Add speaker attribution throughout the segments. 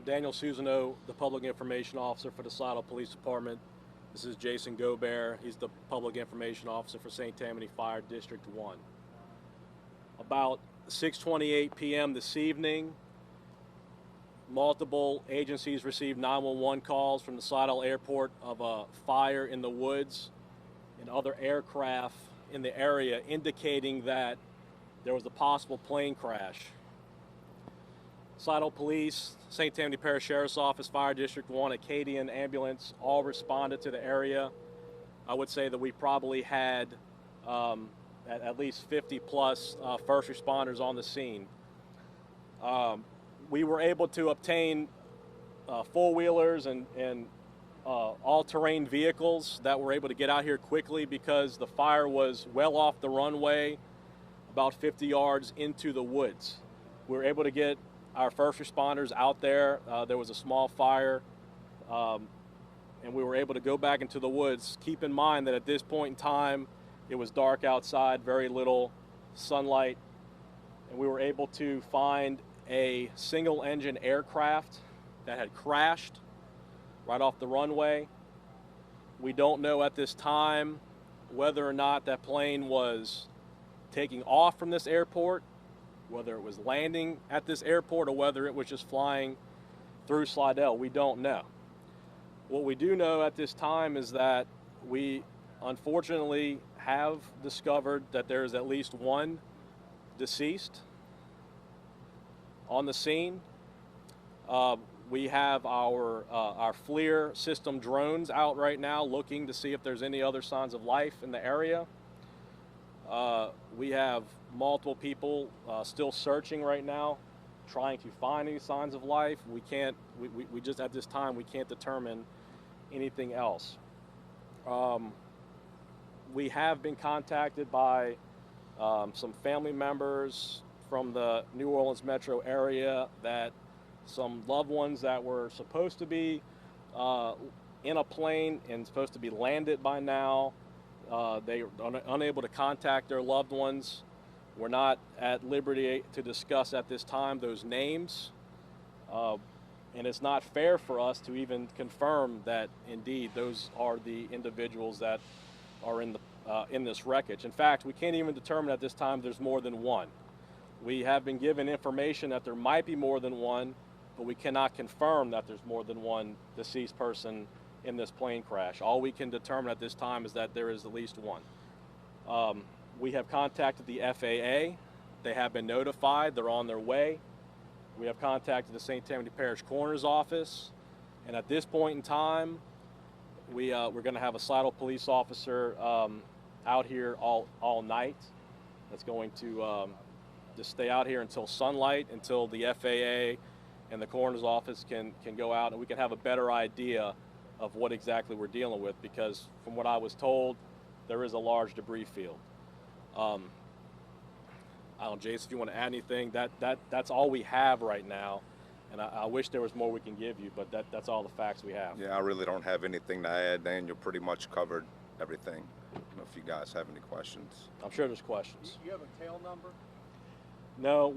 Speaker 1: Daniel Seuzeneau, the Public Information Officer for the Slidell Police Department. This is Jason Gobert. He's the Public Information Officer for St. Tammany Fire District 1. About 6:28 p.m. this evening, multiple agencies received 911 calls from the Slidell Airport of a fire in the woods and other aircraft in the area, indicating that there was a possible plane crash. Slidell Police, St. Tammany Parish Sheriff's Office, Fire District 1, Acadian Ambulance all responded to the area. I would say that we probably had at least 50 plus first responders on the scene. We were able to obtain four-wheelers and all-terrain vehicles that were able to get out here quickly because the fire was well off the runway, about 50 yards into the woods. We were able to get our first responders out there. There was a small fire, and we were able to go back into the woods. Keep in mind that at this point in time, it was dark outside, very little sunlight, and we were able to find a single-engine aircraft that had crashed right off the runway. We don't know at this time whether or not that plane was taking off from this airport, whether it was landing at this airport, or whether it was just flying through Slidell. We don't know. What we do know at this time is that we unfortunately have discovered that there is at least one deceased on the scene. We have our Flir system drones out right now looking to see if there's any other signs of life in the area. We have multiple people still searching right now, trying to find any signs of life. We just at this time, we can't determine anything else. We have been contacted by some family members from the New Orleans metro area that some loved ones that were supposed to be in a plane and supposed to be landed by now, they are unable to contact their loved ones. We're not at liberty to discuss at this time those names, and it's not fair for us to even confirm that indeed those are the individuals that are in this wreckage. In fact, we can't even determine at this time there's more than one. We have been given information that there might be more than one, but we cannot confirm that there's more than one deceased person in this plane crash. All we can determine at this time is that there is at least one. We have contacted the FAA. They have been notified. They're on their way. We have contacted the St. Tammany Parish Coroner's Office. And at this point in time, we're going to have a Slidell police officer out here all night. That's going to just stay out here until sunlight, until the FAA and the Coroner's Office can go out and we can have a better idea of what exactly we're dealing with, because from what I was told, there is a large debris field. I don't know, Jason, if you want to add anything, that's all we have right now, and I wish there was more we can give you, but that's all the facts we have.
Speaker 2: Yeah, I really don't have anything to add. Daniel pretty much covered everything. I don't know if you guys have any questions.
Speaker 1: I'm sure there's questions.
Speaker 3: Do you have a tail number?
Speaker 1: No,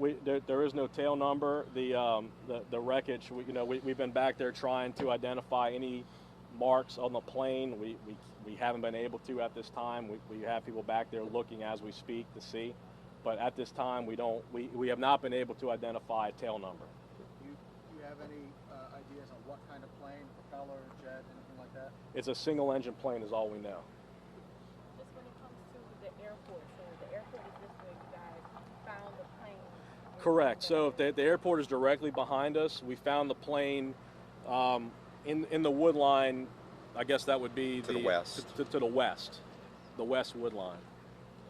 Speaker 1: there is no tail number. The wreckage, we've been back there trying to identify any marks on the plane. We haven't been able to at this time. We have people back there looking as we speak to see, but at this time we have not been able to identify a tail number.
Speaker 3: Do you have any ideas on what kind of plane, propeller, jet, anything like that?
Speaker 1: It's a single engine plane is all we know.
Speaker 4: Just when it comes to the airport, so the airport is this way, you guys found the plane?
Speaker 1: Correct. So if the airport is directly behind us, we found the plane in the wood line. I guess that would be
Speaker 2: to the west.
Speaker 1: To the west, the west wood line.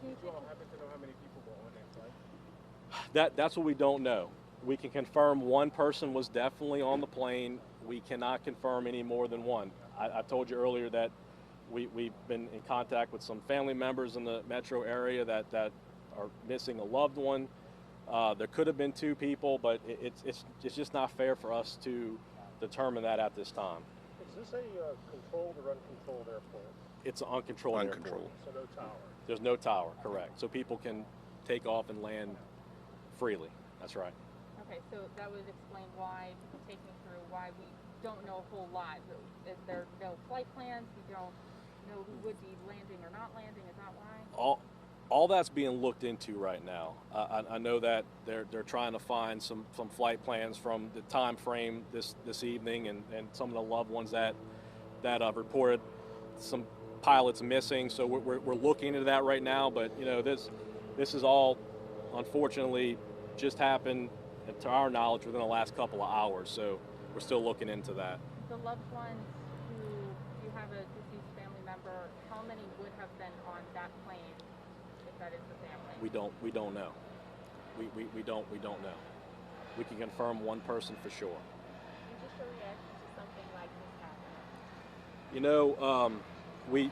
Speaker 3: Do you all happen to know how many people were on that flight?
Speaker 1: That's what we don't know. We can confirm one person was definitely on the plane. We cannot confirm any more than one. I told you earlier that we've been in contact with some family members in the metro area that are missing a loved one. There could have been two people, but it's just not fair for us to determine that at this time.
Speaker 3: Is this a controlled or uncontrolled airport?
Speaker 1: It's an uncontrolled airport.
Speaker 3: So no tower?
Speaker 1: There's no tower, correct. So people can take off and land freely. That's right.
Speaker 4: Okay, so that would explain why, take me through why don't know a whole lot. Is there no flight plans? You don't know who would be landing or not landing? Is that why?
Speaker 1: All that's being looked into right now. I know that they're trying to find some flight plans from the time frame this evening, and some of the loved ones that reported some pilots missing. So we're looking into that right now. But you know, this is all unfortunately just happened, to our knowledge, within the last couple of hours. So we're still looking into that.
Speaker 4: The loved ones who you have a deceased family member, how many would have been on that plane? That is the family.
Speaker 1: We don't know. We don't know. We can confirm one person for sure.
Speaker 4: And just your reaction to something like this happening?
Speaker 1: You know, we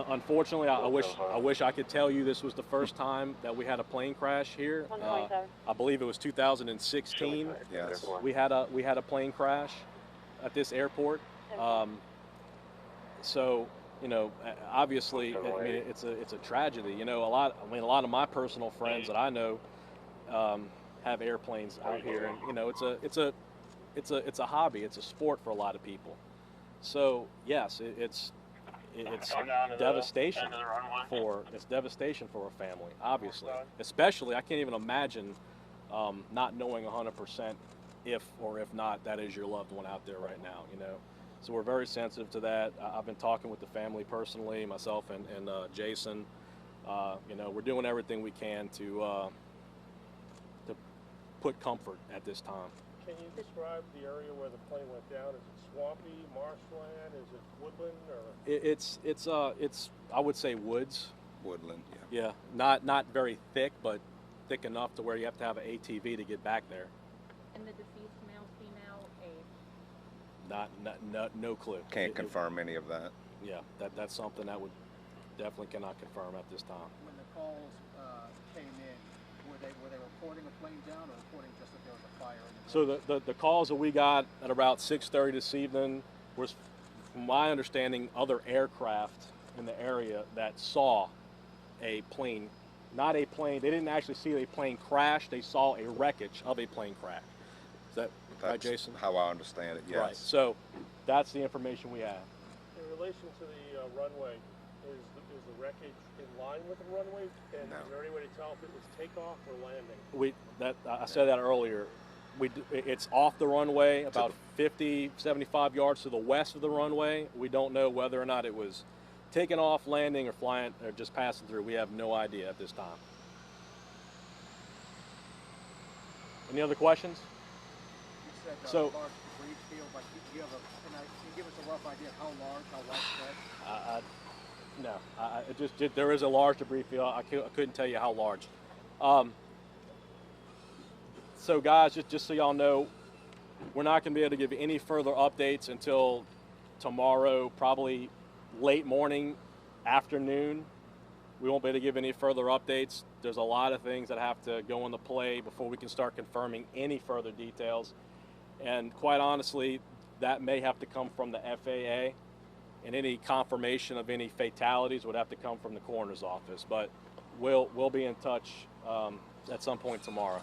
Speaker 1: unfortunately, I wish I could tell you this was the first time that we had a plane crash here. I believe it was 2016.
Speaker 2: Yes.
Speaker 1: We had a plane crash at this airport. So, you know, obviously, I mean, it's a tragedy. You know, a lot of my personal friends that I know have airplanes out here, and you know, it's a hobby. It's a sport for a lot of people. So yes, it's devastation for a family. Obviously, especially I can't even imagine not knowing 100% if not that is your loved one out there right now. You know. So we're very sensitive to that. I've been talking with the family personally, myself and Jason. You know, we're doing everything we can to put comfort at this time.
Speaker 5: Can you describe the area where the plane went down? Is it swampy, marshland? Is it woodland? Or
Speaker 1: It's I would say woods.
Speaker 2: Woodland, yeah.
Speaker 1: Yeah, not very thick, but thick enough to where you have to have an ATV to get back there.
Speaker 4: And the deceased male, female, age?
Speaker 1: No clue.
Speaker 2: Can't confirm any of that.
Speaker 1: Yeah, that's something that would definitely cannot confirm at this time.
Speaker 3: When the calls came in, were they reporting a plane down or reporting just that there was a fire?
Speaker 1: So the calls that we got at about 6:30 this evening was, from my understanding, other aircraft in the area that saw a plane, not a plane. They didn't actually see a plane crash. They saw a wreckage of a plane crash. Is that right, Jason?
Speaker 2: How I understand it, yes.
Speaker 1: Right. So that's the information we have.
Speaker 5: in relation to the runway, is the wreckage in line with the runway? And
Speaker 2: No.
Speaker 5: is there any way to tell if it was takeoff or landing?
Speaker 1: I said that earlier. It's off the runway, about 50, 75 yards to the west of the runway. We don't know whether or not it was taking off, landing, or flying, or just passing through. We have no idea at this time. Any other questions?
Speaker 3: You said
Speaker 1: So-
Speaker 3: large debris field, like, do you have can you give us a rough idea of how large
Speaker 1: No. There is a large debris field. I couldn't tell you how large. So guys, just so y'all know, we're not going to be able to give you any further updates until tomorrow, probably late morning, afternoon. We won't be able to give any further updates. There's a lot of things that have to go into play before we can start confirming any further details. And quite honestly, that may have to come from the FAA, and any confirmation of any fatalities would have to come from the coroner's office. But we'll be in touch at some point tomorrow.